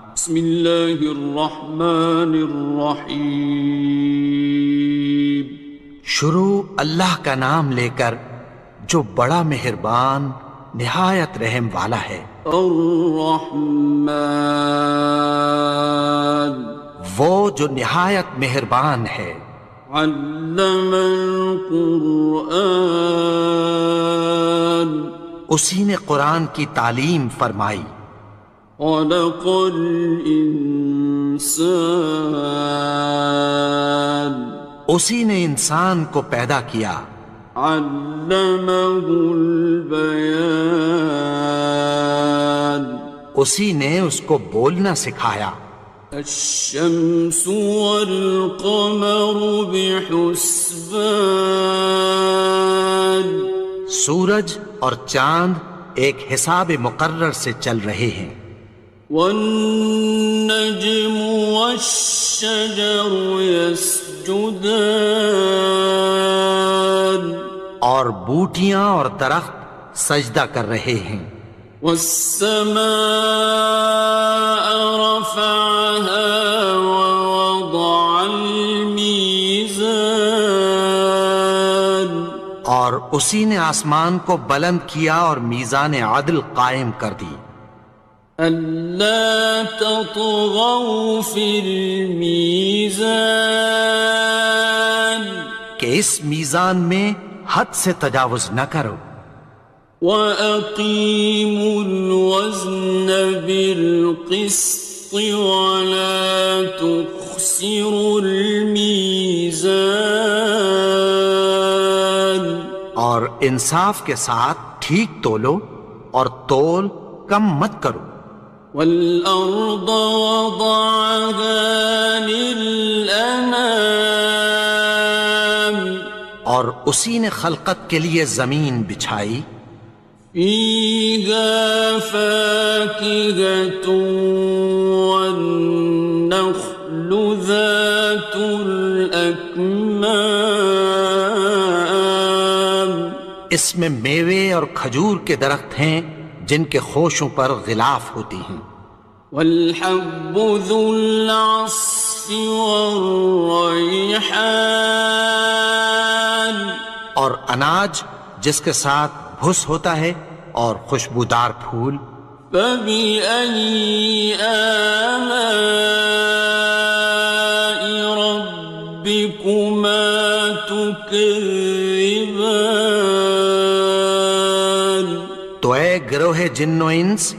بسم اللہ الرحمن الرحیم۔ شروع اللہ کا نام لے کر جو بڑا مہربان نہایت رحم والا ہے۔ الرحمن، وہ جو نہایت مہربان ہے۔ علم القرآن، اسی نے قرآن کی تعلیم فرمائی۔ خلق الانسان، اسی نے انسان کو پیدا کیا۔ علمہ البیان، اسی نے اس کو بولنا سکھایا۔ الشمس والقمر بحسبان، سورج اور چاند ایک حساب مقرر سے چل رہے ہیں۔ والنجم والشجر يسجدان، اور بوٹیاں اور درخت سجدہ کر رہے ہیں۔ والسماء رفعها ووضع الميزان، اور اسی نے آسمان کو بلند کیا اور میزان عدل قائم کر دی۔ ألا تطغوا في الميزان، کہ اس میزان میں حد سے تجاوز نہ کرو۔ وَأَقِيمُوا الْوَزْنَ بِالْقِسْطِ وَلَا تُخْسِرُوا الْمِيزَانَ، اور انصاف کے ساتھ ٹھیک تولو اور تول کم مت کرو۔ وَالْأَرْضَ وَضَعَهَا لِلْأَنَامِ، اور اسی نے خلقت کے لیے زمین بچھائی۔ فِيهَا فَاكِهَةٌ وَالنَّخْلُ ذَاتُ الْأَكْمَامِ، اس میں میوے اور کھجور کے درخت ہیں جن کے خوشوں پر غلاف ہوتی ہیں۔ وَالْحَبُّ ذُو الْعَصْفِ وَالرَّيْحَانِ، اور اناج جس کے ساتھ بھس ہوتا ہے اور خوشبودار پھول۔ فَبِأَيِّ آلَاءِ رَبِّكُمَا تُكَذِّبَانِ، تو اے گروہ جن و انس،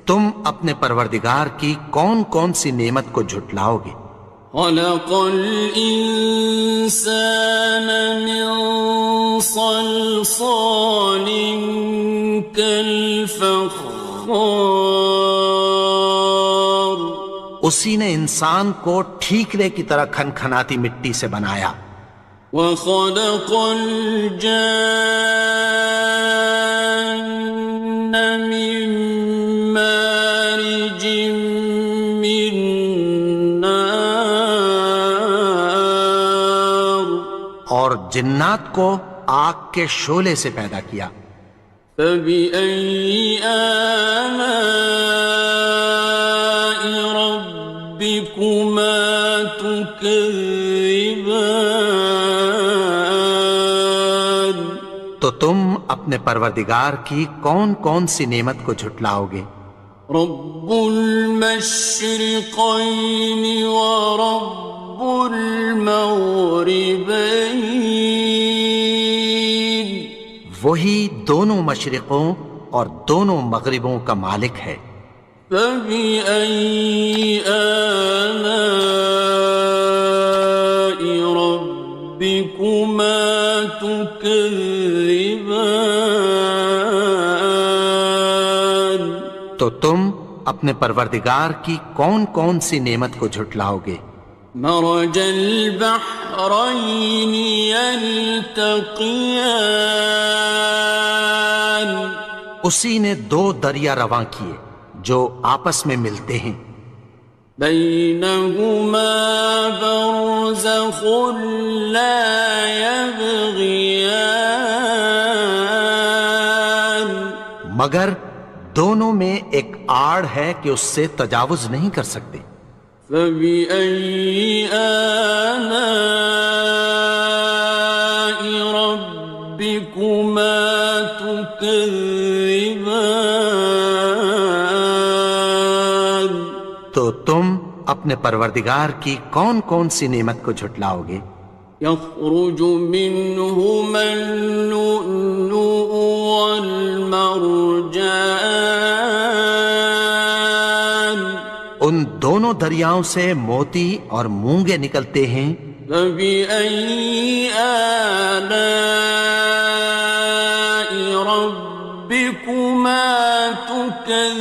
تم اپنے پروردگار کی کون کون سی نعمت کو جھٹلاؤ گے؟ خَلَقَ الْإِنسَانَ مِنْ صَلْصَالٍ كَالْفَخَّارِ، اسی نے انسان کو ٹھیکرے کی طرح کھنکھناتی مٹی سے بنایا۔ وَخَلَقَ الْجَانَّ مِن مَّارِجٍ مِّن نَّارٍ، اور جنات کو آگ کے شعلے سے پیدا کیا۔ فَبِأَيِّ آلَاءِ رَبِّكُمَا تُكَذِّبَانِ، تو تم اپنے پروردگار کی کون کون سی نعمت کو جھٹلاؤ گے؟ رب المشرقين ورب المغربين، وہی دونوں مشرقوں اور دونوں مغربوں کا مالک ہے۔ فَبِأَيِّ آلَاءِ رَبِّكُمَا تُكَذِّبَانِ، تو تم اپنے پروردگار کی کون کون سی نعمت کو جھٹلاؤ گے؟ مرج البحرين يلتقيان، اسی نے دو دریا رواں کیے جو آپس میں ملتے ہیں۔ بينهما برزخ لا يبغيان، مگر دونوں میں ایک آڑ ہے کہ اس سے تجاوز نہیں کر سکتے۔ فبأي آلاء ربكما تكذبان؟ تو تم اپنے پروردگار کی کون کون سی نعمت کو جھٹلاؤ گے؟ يخرج منهما اللؤلؤ والمرجان ان دونوں دریاؤں سے موتی اور مونگے نکلتے ہیں۔ فبأي آلاء ربكما تكذبان؟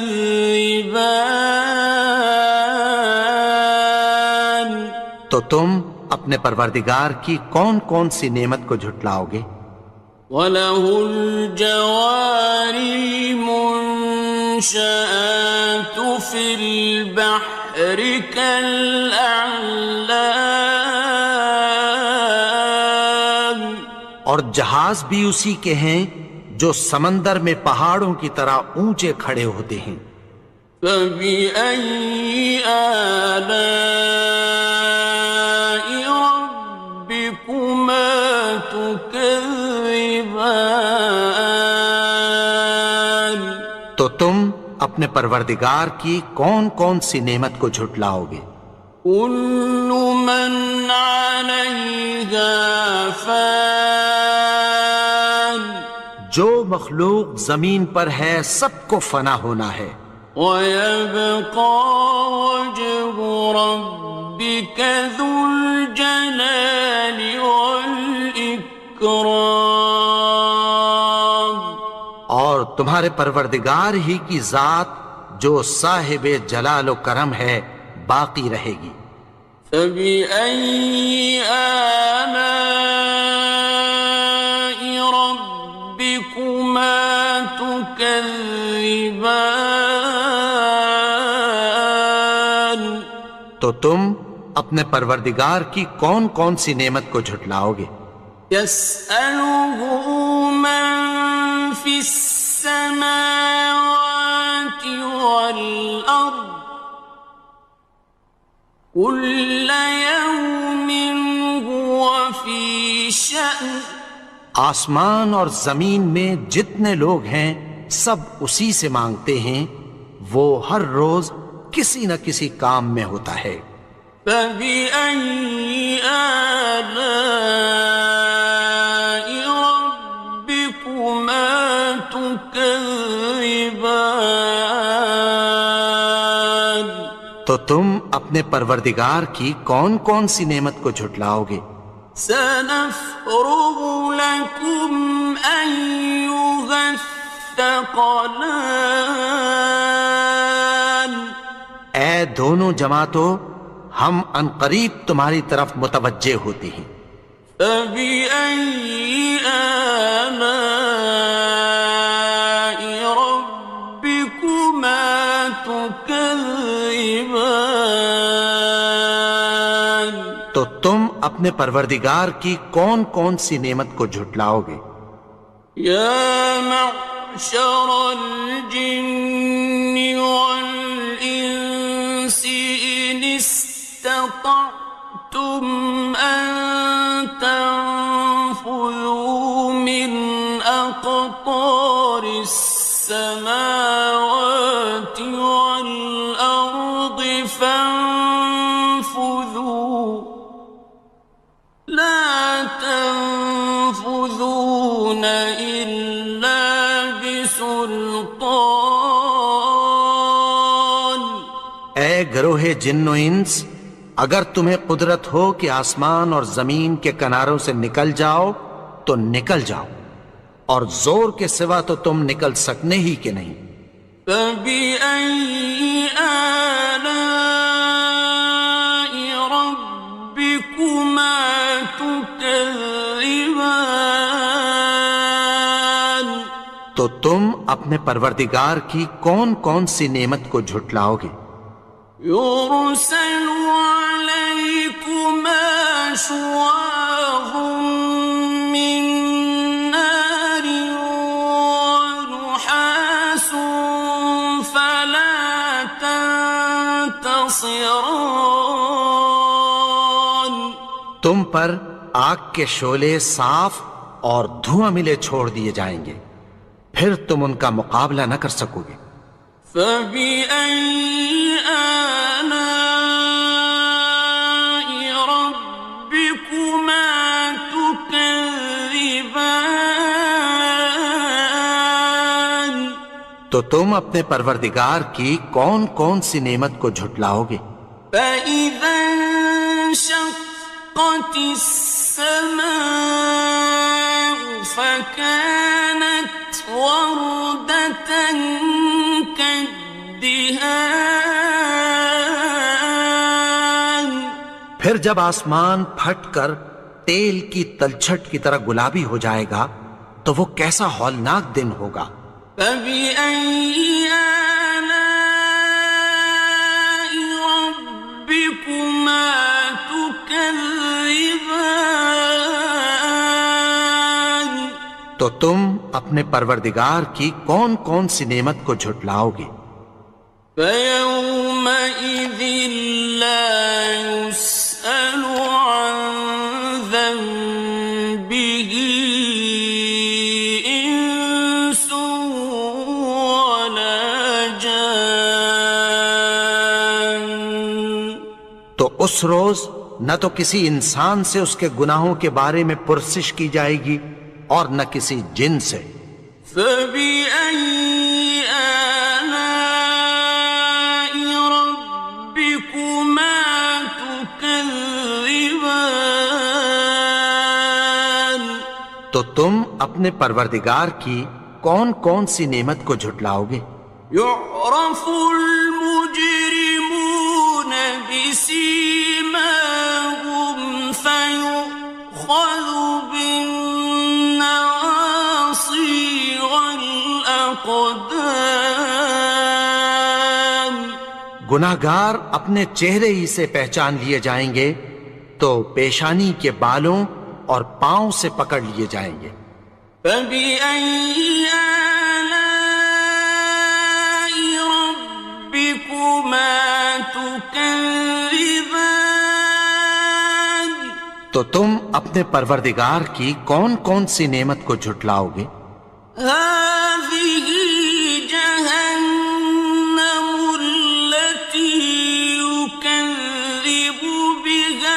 تو تم اپنے پروردگار کی کون کون سی نعمت کو جھٹلاؤ گے؟ وَلَهُ الْجَوَارِ الْمُنشَآتُ فِي الْبَحْرِ كَالْأَعْلَامِ، اور جہاز بھی اسی کے ہیں جو سمندر میں پہاڑوں کی طرح اونچے کھڑے ہوتے ہیں۔ فَبِأَيِّ آلَاءِ رَبِّكُمَا تُكَذِّبَانِ؟ تو تم اپنے پروردگار کی کون کون سی نعمت کو جھٹلاؤ گے؟ كُلُّ مَنْ عَلَيْهَا فَانٍ، جو مخلوق زمین پر ہے سب کو فنا ہونا ہے۔ وَيَبْقَى وَجْهُ رَبِّكَ ذُو الْجَلَالِ وَالْإِكْرَامِ، اور تمہارے پروردگار ہی کی ذات جو صاحب جلال و کرم ہے باقی رہے گی۔ فَبِأَيِّ آلَاءِ رَبِّكُمَا تُكَذِّبَانِ؟ تو تم اپنے پروردگار کی کون کون سی نعمت کو جھٹلاؤ گے؟ يَسْأَلُهُ مَن فِي السَّمَاوَاتِ وَالْأَرْضِ كُلَّ يَوْمٍ هُوَ فِي شَأْنٍ، آسمان اور زمین میں جتنے لوگ ہیں سب اسی سے مانگتے ہیں، وہ ہر روز کسی نہ کسی کام میں ہوتا ہے۔ فَبِأَيِّ آلَاءِ رَبِّكُمَا تُكَذِّبَانِ؟ تو تم اپنے پروردگار کی کون کون سی نعمت کو جھٹلاؤ گے؟ سَنَفْرُغُ لَكُمْ أَيُّهَ الثَّقَلَانِ، اے دونوں جماعتوں، ہم عنقریب تمہاری طرف متوجہ ہوتے ہیں۔ فَبِأَيِّ آلَاءِ رَبِّكُمَا تُكَذِّبَانِ؟ تو تم اپنے پروردگار کی کون کون سی نعمت کو جھٹلاؤ گے؟ يَا مَعْشَرَ الْجِنِّ وَالْإِنسِ إِنِ اسْتَطَعْتُمْ أَن تَنفُذُوا مِنْ أَقْطَارِ السَّمَاوَاتِ وَالْأَرْضِ فَانفُذُوا لَا تَنفُذُونَ إِلَّا بِسُلْطَانٍ۔ اے گروہ جن و انس، اگر تمہیں قدرت ہو کہ آسمان اور زمین کے کناروں سے نکل جاؤ تو نکل جاؤ، اور زور کے سوا تو تم نکل سکنے ہی کے نہیں۔ فَبِأَيِّ آلَاءِ رَبِّكُمَا تُكَذِّبَانِ؟ تو تم اپنے پروردگار کی کون کون سی نعمت کو جھٹلاؤ گے؟ يُرْسَلُ عَلَيْكُمَا شُوَاظٌ مِّن نَّارٍ وَنُحَاسٌ تنتصران تم پر آگ کے شعلے صاف اور دھواں ملے چھوڑ دیے جائیں گے، پھر تم ان کا مقابلہ نہ کر سکو گے۔ فبأي آلاء ربكما تكذبان تو تم اپنے پروردگار کی کون کون سی نعمت کو جھٹلاؤ گے؟ فإذا انشقت السماء فكانت وردة كالدهان پھر جب آسمان پھٹ کر تیل کی تلچھٹ کی طرح گلابی ہو جائے گا تو وہ کیسا ہولناک دن ہوگا۔ فبأي آلاء ربكما تكذبان تو تم اپنے پروردگار کی کون کون سی نعمت کو جھٹلاؤ گے؟ فيومئذ لا يسأل عن ذنبه إنس ولا جان تو اس روز نہ تو کسی انسان سے اس کے گناہوں کے بارے میں پرسش کی جائے گی اور نہ کسی جن سے۔ فبأي آلاء ربكما تكذبان تو تم اپنے پروردگار کی کون کون سی نعمت کو جھٹلاؤ گے؟ يعرف المجرمون بسيماهم فيؤخذ بالنواصي والأقدام گناہگار اپنے چہرے ہی سے پہچان لیے جائیں گے تو پیشانی کے بالوں اور پاؤں سے پکڑ لیے جائیں گے۔ فبأي آلاء ربكما تكذبان تو تم اپنے پروردگار کی کون کون سی نعمت کو جھٹلاؤ گے؟ هذه جهنم التي يكذب بها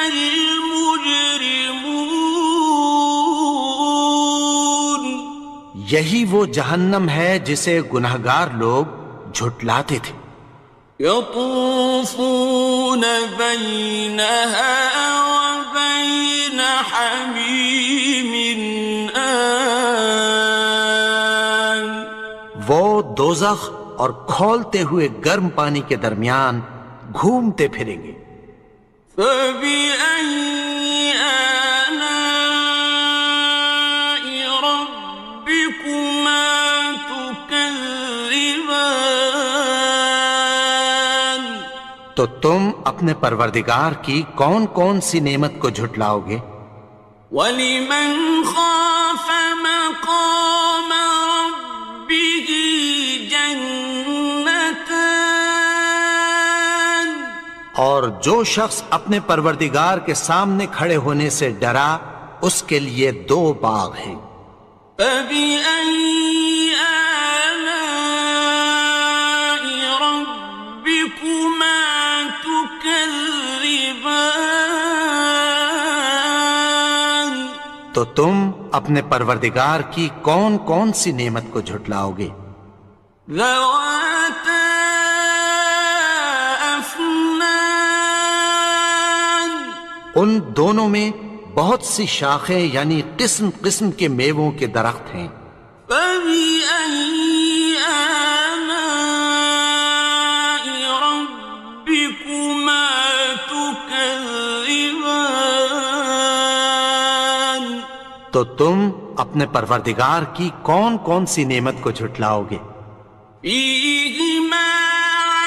المجرمون یہی وہ جہنم ہے جسے گناہگار لوگ جھٹلاتے تھے۔ يطوفون بينها وبين حميم آن وہ دوزخ اور کھولتے ہوئے گرم پانی کے درمیان گھومتے پھریں گے۔ فبأي آلاء ربكما تكذبان تو تم اپنے پروردگار کی کون کون سی نعمت کو جھٹلاؤ گے؟ وَلِمَنْ خَافَ مَقَامَ رَبِّهِ جَنَّتَانِ اور جو شخص اپنے پروردگار کے سامنے کھڑے ہونے سے ڈرا اس کے لیے دو باغ ہیں۔ فَبِأَيِّ آلَاءِ رَبِّكُمَا تُكَذِّبَانِ تو تم اپنے پروردگار کی کون کون سی نعمت کو جھٹلاؤ گے؟ ذَوَاتَا أَفْنَانٍ ان دونوں میں بہت سی شاخیں یعنی قسم قسم کے میووں کے درخت ہیں۔ فَبِأَيِّ آلَاءِ رَبِّكُمَا تُكَذِّبَانِ تو تم اپنے پروردگار کی کون کون سی نعمت کو جھٹلاؤ گے؟ فِيهِمَا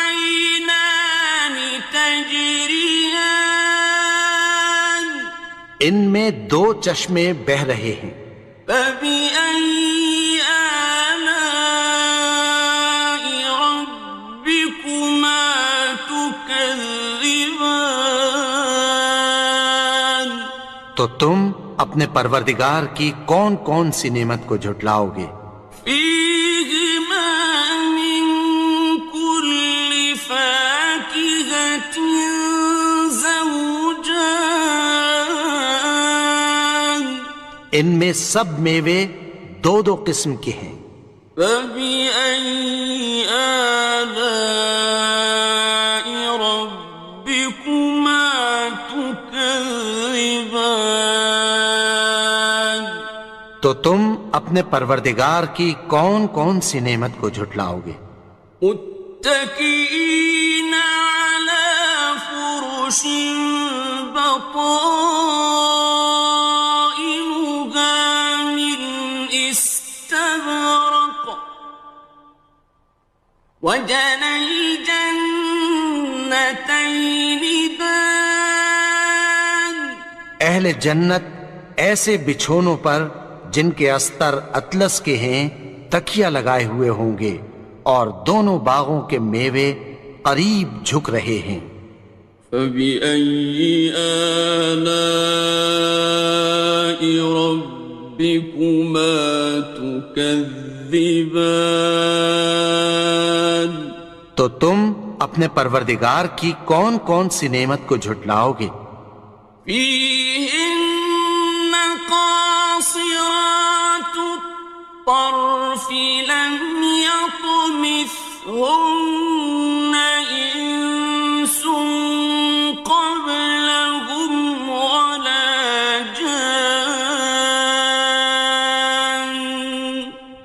عَيْنَانِ تَجْرِيَانِ ان میں دو چشمے بہہ رہے ہیں۔ فَبِأَيِّ آلَاءِ رَبِّكُمَا تُكَذِّبَانِ تكذبان تو تم اپنے پروردگار کی کون کون سی نعمت کو جھٹلاؤ گے؟ فيهما من كل فاكهة زوجان ان میں سب میوے دو دو قسم کے ہیں۔ فبأي آلاء ربكما تكذبان تو تم اپنے پروردگار کی کون کون سی نعمت کو جھٹلاؤ گے؟ متكئين على فرش بطائنها من استبرق وجنى الجنتين دان اہل جنت ایسے بچھونوں پر جن کے استر اطلس کے ہیں تکیہ لگائے ہوئے ہوں گے اور دونوں باغوں کے میوے قریب جھک رہے ہیں۔ فبأي آلاء ربكما تكذبان تو تم اپنے پروردگار کی کون کون سی نعمت کو جھٹلاؤ گے؟ فيهن قاصرات الطرف لم يطمثهن إنس قبلهم ولا جان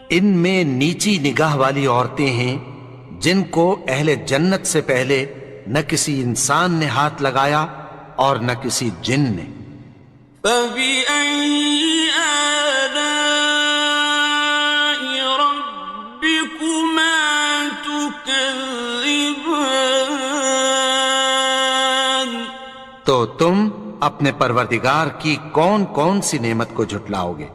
ان میں نیچی نگاہ والی عورتیں ہیں جن کو اہل جنت سے پہلے نہ کسی انسان نے ہاتھ لگایا اور نہ کسی جن نے۔ فبأي آلاء ربكما تكذبان تو تم اپنے پروردگار کی کون کون سی نعمت کو جھٹلاؤ گے؟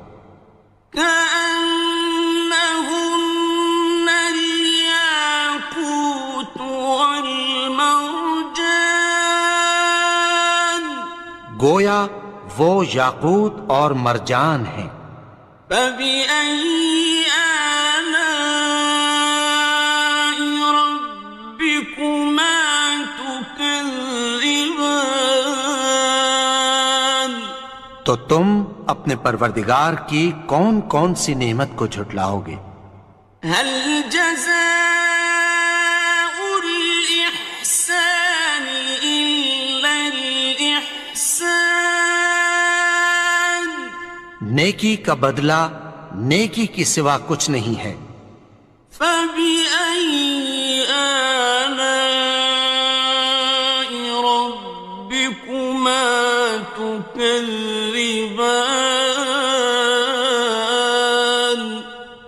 كأنهن الياقوت والمرجان گویا وہ یاقوت اور مرجان ہیں۔ فبأي آلاء ربكما تكذبان تو تم اپنے پروردگار کی کون کون سی نعمت کو جھٹلاؤ گے؟ هل جزاء الإحسان إلا الإحسان نیکی کا بدلہ نیکی کی سوا کچھ نہیں ہے۔ فبأي آلاء ربكما تكذبان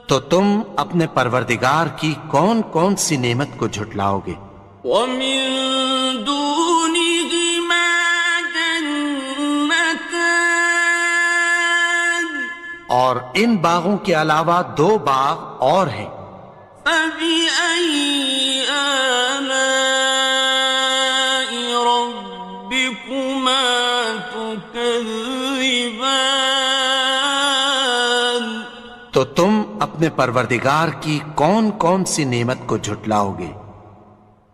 تو تم اپنے پروردگار کی کون کون سی نعمت کو جھٹلاؤ گے؟ ومن دونهما جنتان اور ان باغوں کے علاوہ دو باغ اور ہیں۔ فبأي آلاء ربكما تكذبان تو تم اپنے پروردگار کی کون کون سی نعمت کو جھٹلاؤ گے؟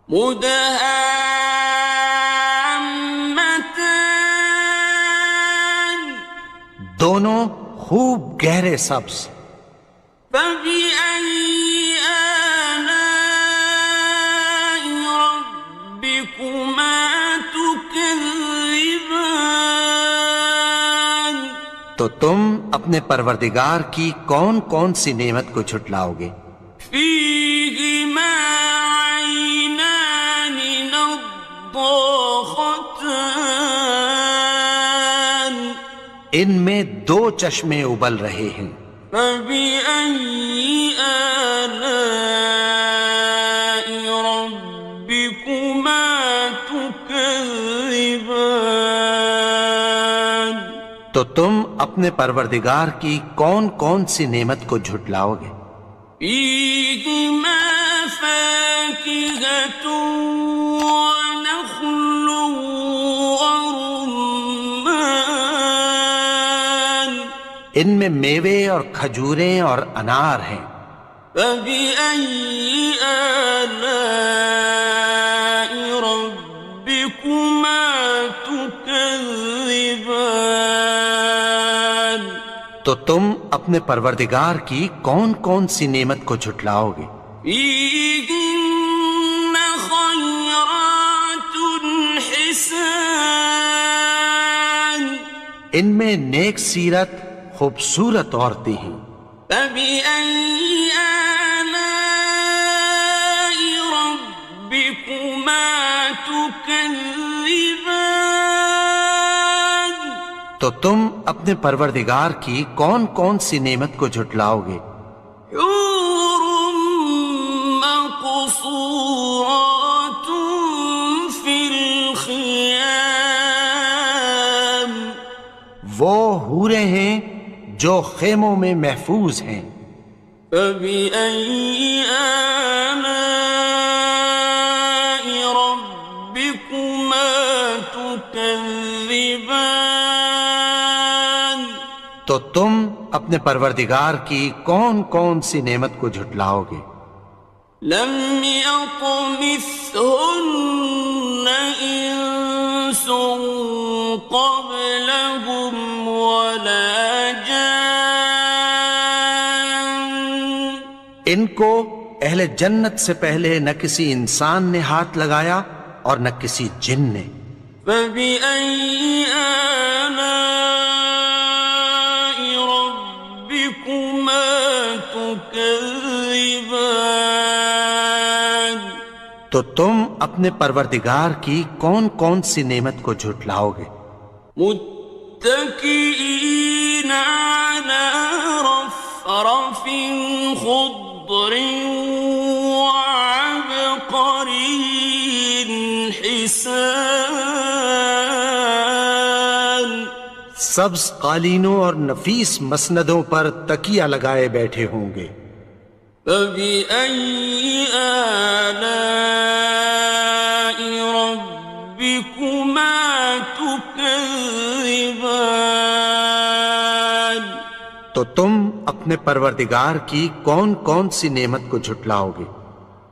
مدهامتان دونوں خوب گہرے سبز۔ فبأي آلاء ربكما تكذبان تو تم اپنے پروردگار کی کون کون سی نعمت کو جھٹلاؤ گے؟ فيهما عينان نضاختان ان میں دو چشمے ابل رہے ہیں۔ فبأي آلاء ربكما تكذبان تو تم اپنے پروردگار کی کون کون سی نعمت کو جھٹلاؤ گے؟ فيهما فاكهة ونخل ان میں میوے اور کھجوریں اور انار ہیں۔ فبأي آلاء ربكما تكذبان؟ تو تم اپنے پروردگار کی کون کون سی نعمت کو جھٹلاؤ گے؟ فيهن خيرات حسان، ان میں نیک سیرت خوبصورت عورتیں ہیں۔ فبأي آلاء ربكما تكذبان؟ تو تم اپنے پروردگار کی کون کون سی نعمت کو جھٹلاؤ گے؟ حور مقصورات في الخيام، وہ حوریں ہیں جو خیموں میں محفوظ ہیں۔ فبأي آلاء ربكما تكذبان؟ تو تم اپنے پروردگار کی کون کون سی نعمت کو جھٹلاؤ گے؟ لم يطمثهن إنس قبلهم ولا جان، ان کو اہل جنت سے پہلے نہ کسی انسان نے ہاتھ لگایا اور نہ کسی جن نے۔ فبأي آلاء ربكما تكذبان؟ تو تم اپنے پروردگار کی کون کون سی نعمت کو جھٹلاؤ گے؟ متكئين على رفرف خضر وعبقري حسان، سبز قالینوں اور نفیس مسندوں پر تکیہ لگائے بیٹھے ہوں گے۔ فبأي آلاء ربكما تكذبان؟ تو تم اپنے پروردگار کی کون کون سی نعمت کو جھٹلاؤ گے؟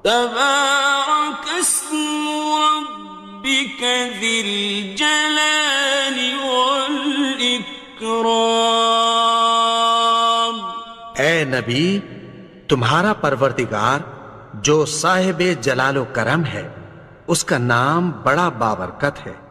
تبارك اسم ربك ذي الجلال والإكرام۔ اے نبی، تمہارا پروردگار جو صاحب جلال و کرم ہے، اس کا نام بڑا بابرکت ہے۔